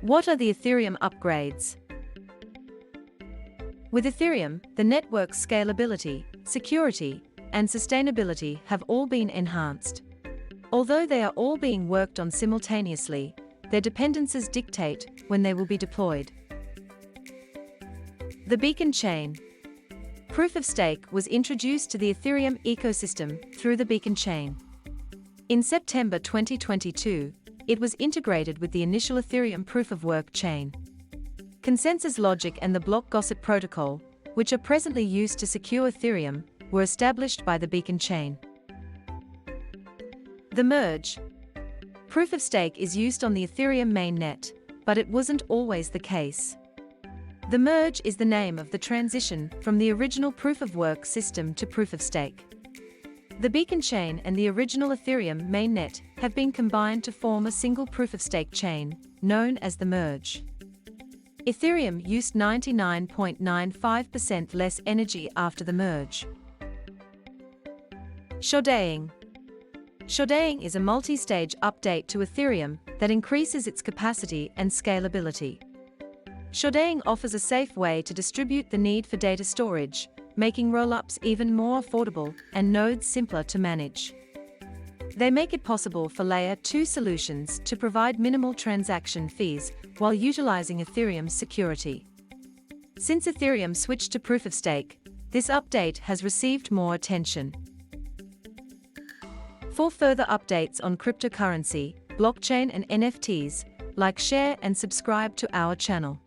What are the Ethereum upgrades? With Ethereum, the network's scalability, security, and sustainability have all been enhanced. Although they are all being worked on simultaneously, their dependencies dictate when they will be deployed. The Beacon Chain. Proof of stake was introduced to the Ethereum ecosystem through the Beacon Chain. In September 2022, it was integrated with the initial Ethereum proof-of-work chain. Consensus logic and the block gossip protocol, which are presently used to secure Ethereum, were established by the Beacon Chain. The merge. Proof of stake is used on the Ethereum mainnet, but it wasn't always the case. The merge is the name of the transition from the original proof-of-work system to proof of stake. The Beacon Chain and the original Ethereum mainnet have been combined to form a single proof-of-stake chain, known as the merge. Ethereum used 99.95% less energy after the merge. Shodaing. Shodaing is a multi-stage update to Ethereum that increases its capacity and scalability. Shodaing offers a safe way to distribute the need for data storage, making rollups even more affordable and nodes simpler to manage. They make it possible for Layer 2 solutions to provide minimal transaction fees while utilizing Ethereum's security. Since Ethereum switched to proof of stake, this update has received more attention. For further updates on cryptocurrency, blockchain and NFTs, like, share and subscribe to our channel.